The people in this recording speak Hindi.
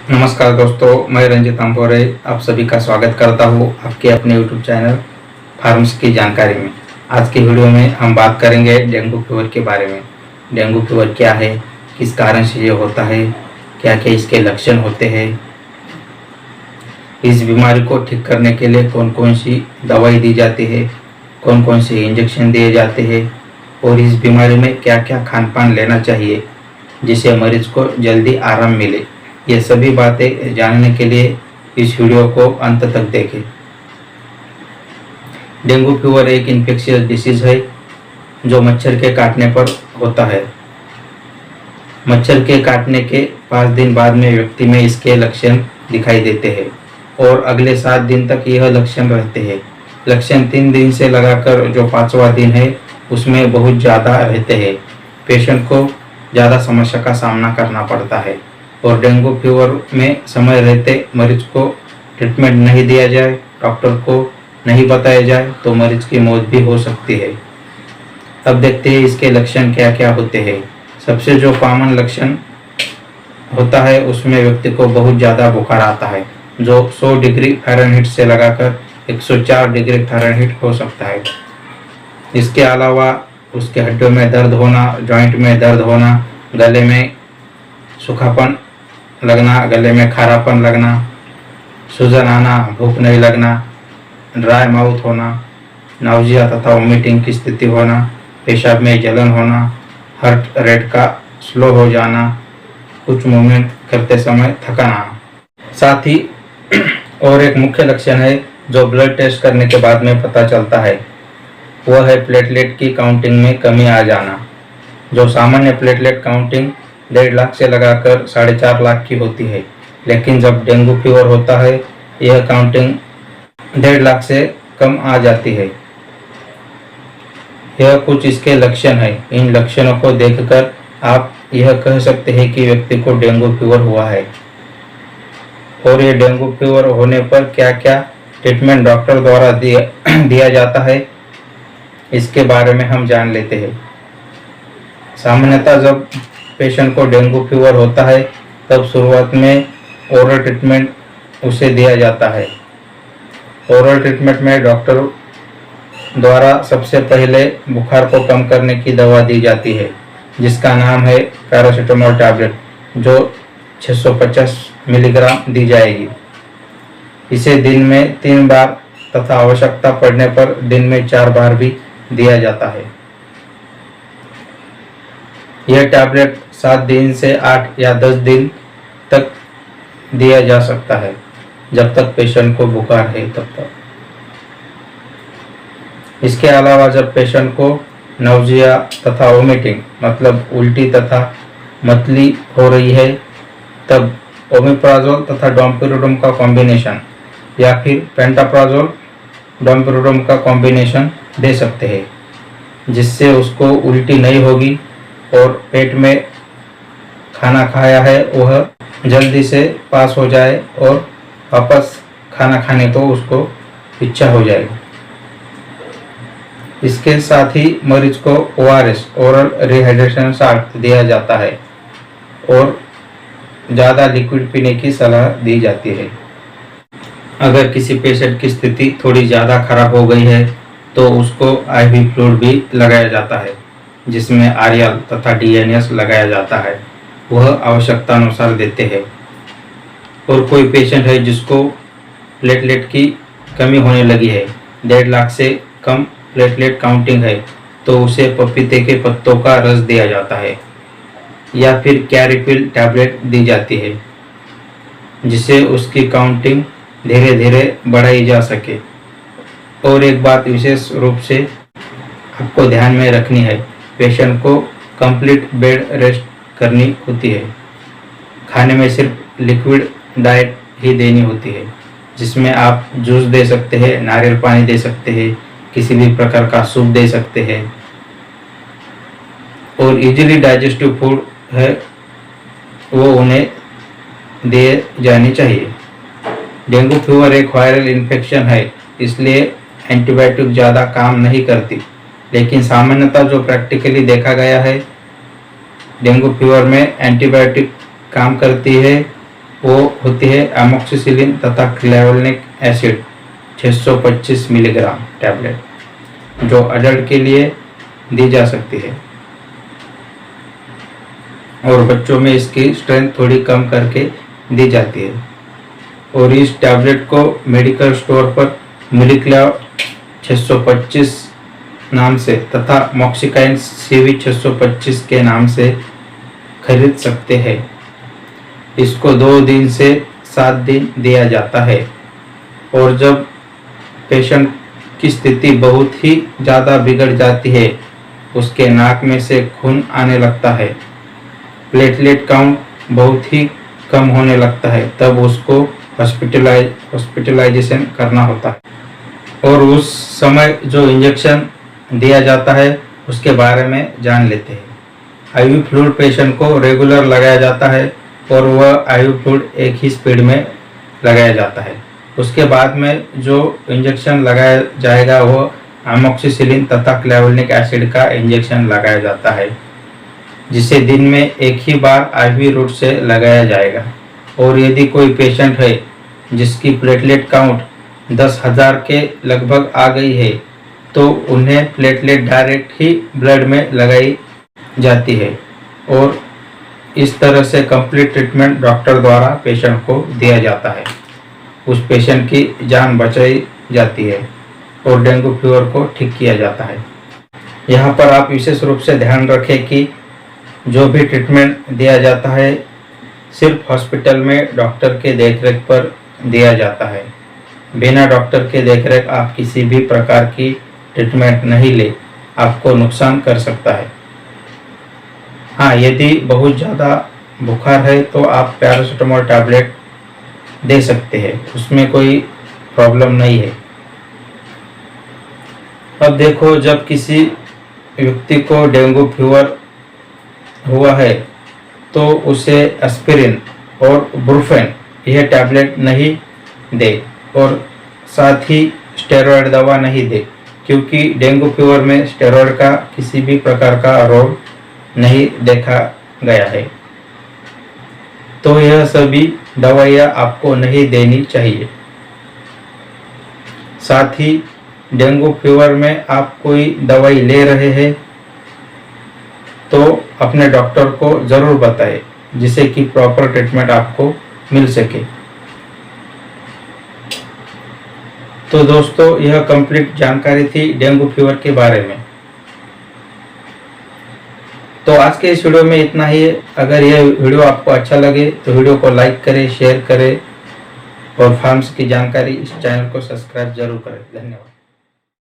नमस्कार दोस्तों, मैं रंजित अंबोरे आप सभी का स्वागत करता हूँ आपके अपने यूट्यूब चैनल फार्म्स की जानकारी में। आज की वीडियो में हम बात करेंगे डेंगू फीवर के बारे में। डेंगू फीवर क्या है, किस कारण से ये होता है, क्या क्या इसके लक्षण होते हैं, इस बीमारी को ठीक करने के लिए कौन कौन सी दवाई दी जाती है, कौन कौन से इंजेक्शन दिए जाते हैं और इस बीमारी में क्या क्या खान पान लेना चाहिए जिससे मरीज को जल्दी आराम मिले। ये सभी बातें जानने के लिए इस वीडियो को अंत तक देखें। डेंगू फीवर एक इन्फेक्शियस डिसीज है जो मच्छर के काटने पर होता है। मच्छर के काटने के 5 दिन बाद में व्यक्ति में इसके लक्षण दिखाई देते हैं और अगले 7 दिन तक यह लक्षण रहते हैं। लक्षण 3 दिन से लगाकर जो 5वां दिन है उसमें बहुत ज़्यादा रहते हैं। पेशेंट को ज़्यादा समस्या का सामना करना पड़ता है और डेंगू फीवर में समय रहते मरीज को ट्रीटमेंट नहीं दिया जाए, डॉक्टर को नहीं बताया जाए तो मरीज की मौत भी हो सकती है। अब देखते हैं इसके लक्षण क्या क्या होते हैं। सबसे जो कॉमन लक्षण होता है उसमें व्यक्ति को बहुत ज़्यादा बुखार आता है जो 100 डिग्री फ़ारेनहीट से लगाकर 104 डिग्री फ़ारेनहीट हो सकता है। इसके अलावा उसके हड्डियों में दर्द होना, जॉइंट में दर्द होना, गले में सूखापन लगना, गले में खारापन लगना, सूजन आना, भूख नहीं लगना, ड्राई माउथ होना, नाउजिया तथा वोमिटिंग की स्थिति होना, पेशाब में जलन होना, हार्ट रेट का स्लो हो जाना, कुछ मूवमेंट करते समय थकान आना। साथ ही और एक मुख्य लक्षण है जो ब्लड टेस्ट करने के बाद में पता चलता है, वह है प्लेटलेट की काउंटिंग में कमी आ जाना। जो सामान्य प्लेटलेट काउंटिंग 1.5 लाख से लगाकर 4.5 लाख की होती है, लेकिन जब डेंगू फीवर होता है यह काउंटिंग 1.5 लाख से कम आ जाती है। यह कुछ इसके लक्षण है। इन लक्षणों को देखकर आप यह कह सकते हैं कि व्यक्ति को डेंगू फीवर हुआ है। और ये डेंगू फीवर होने पर क्या क्या ट्रीटमेंट डॉक्टर द्वारा दिया जाता है इसके बारे में हम जान लेते हैं। सामान्यतः जब पेशेंट को डेंगू फीवर होता है तब शुरुआत में ओरल ट्रीटमेंट उसे दिया जाता है। ओरल ट्रीटमेंट में डॉक्टर द्वारा सबसे पहले बुखार को कम करने की दवा दी जाती है जिसका नाम है पैरासीटामोल टैबलेट, जो 650 मिलीग्राम दी जाएगी। इसे दिन में 3 बार तथा आवश्यकता पड़ने पर दिन में 4 बार भी दिया जाता है। यह टैबलेट 7 दिन से 8 या 10 दिन तक दिया जा सकता है, जब तक पेशेंट को बुखार है तब तक। इसके अलावा जब पेशेंट को नाउजिया तथा वोमिटिंग मतलब उल्टी तथा मतली हो रही है तब ओमेप्राजोल तथा डोम्पिरोडोम का कॉम्बिनेशन या फिर पेंटाप्राजोल डोम्पिरोडोम का कॉम्बिनेशन दे सकते हैं, जिससे उसको उल्टी नहीं होगी और पेट में खाना खाया है वह जल्दी से पास हो जाए और वापस खाना खाने को उसको इच्छा हो जाएगी। इसके साथ ही मरीज को ORS ओरल रिहाइड्रेशन साल्ट दिया जाता है और ज़्यादा लिक्विड पीने की सलाह दी जाती है। अगर किसी पेशेंट की स्थिति थोड़ी ज़्यादा खराब हो गई है तो उसको IV फ्लूइड भी लगाया जाता है जिसमें आरएल तथा DNS लगाया जाता है, वह आवश्यकता अनुसार देते हैं। और कोई पेशेंट है जिसको प्लेटलेट की कमी होने लगी है, 1.5 लाख से कम प्लेटलेट काउंटिंग है, तो उसे पपीते के पत्तों का रस दिया जाता है या फिर कैरिपिल टैबलेट दी जाती है जिससे उसकी काउंटिंग धीरे धीरे बढ़ाई जा सके। और एक बात विशेष रूप से आपको ध्यान में रखनी है, पेशेंट को कंप्लीट बेड रेस्ट करनी होती है। खाने में सिर्फ लिक्विड डाइट ही देनी होती है जिसमें आप जूस दे सकते हैं, नारियल पानी दे सकते हैं, किसी भी प्रकार का सूप दे सकते हैं और इजीली डाइजेस्टिव फूड है वो उन्हें दे जानी चाहिए। डेंगू फीवर एक वायरल इन्फेक्शन है, इसलिए एंटीबायोटिक ज़्यादा काम नहीं करती, लेकिन सामान्यतः जो प्रैक्टिकली देखा गया है डेंगू फीवर में एंटीबायोटिक काम करती है वो होती है एमोक्सिसिलिन तथा क्लेवोलिनिक एसिड 625 मिलीग्राम टैबलेट, जो अडल्ट के लिए दी जा सकती है और बच्चों में इसकी स्ट्रेंथ थोड़ी कम करके दी जाती है। और इस टैबलेट को मेडिकल स्टोर पर मिलिक्ला 625 नाम से तथा मॉक्सिकाइन CV 625 के नाम से खरीद सकते हैं। इसको 2 दिन से 7 दिन दिया जाता है और जब पेशेंट की स्थिति बहुत ही ज़्यादा बिगड़ जाती है, उसके नाक में से खून आने लगता है, प्लेटलेट काउंट बहुत ही कम होने लगता है, तब उसको हॉस्पिटलाइजेशन करना होता है। और उस समय जो इंजेक्शन दिया जाता है उसके बारे में जान लेते हैं। आईवी फ्लूइड पेशेंट को रेगुलर लगाया जाता है और वह आईवी फ्लूइड एक ही स्पीड में लगाया जाता है। उसके बाद में जो इंजेक्शन लगाया जाएगा वो एमोक्सिसिलिन तथा क्लेवोलिनिक एसिड का इंजेक्शन लगाया जाता है, जिसे दिन में एक ही बार आईवी रूट से लगाया जाएगा। और यदि कोई पेशेंट है जिसकी प्लेटलेट काउंट 10,000 के लगभग आ गई है, तो उन्हें प्लेटलेट डायरेक्ट ही ब्लड में लगाई जाती है और इस तरह से कंप्लीट ट्रीटमेंट डॉक्टर द्वारा पेशेंट को दिया जाता है। उस पेशेंट की जान बचाई जाती है और डेंगू फीवर को ठीक किया जाता है। यहाँ पर आप विशेष रूप से ध्यान रखें कि जो भी ट्रीटमेंट दिया जाता है सिर्फ हॉस्पिटल में डॉक्टर के देखरेख पर दिया जाता है। बिना डॉक्टर के देखरेख आप किसी भी प्रकार की ट्रीटमेंट नहीं ले, आपको नुकसान कर सकता है। हाँ, यदि बहुत ज़्यादा बुखार है तो आप पैरासीटामोल टैबलेट दे सकते हैं, उसमें कोई प्रॉब्लम नहीं है। अब देखो, जब किसी व्यक्ति को डेंगू फीवर हुआ है तो उसे एस्पिरिन और ब्रूफेन यह टैबलेट नहीं दे और साथ ही स्टेरॉयड दवा नहीं दे, क्योंकि डेंगू फीवर में स्टेरॉयड का किसी भी प्रकार का रोल नहीं देखा गया है। तो यह सभी दवाइयाँ आपको नहीं देनी चाहिए। साथ ही डेंगू फीवर में आप कोई दवाई ले रहे हैं तो अपने डॉक्टर को ज़रूर बताएं, जिससे कि प्रॉपर ट्रीटमेंट आपको मिल सके। तो दोस्तों, यह कंप्लीट जानकारी थी डेंगू फीवर के बारे में। तो आज के इस वीडियो में इतना ही है। अगर यह वीडियो आपको अच्छा लगे तो वीडियो को लाइक करें, शेयर करें और फार्म्स की जानकारी इस चैनल को सब्सक्राइब जरूर करें। धन्यवाद।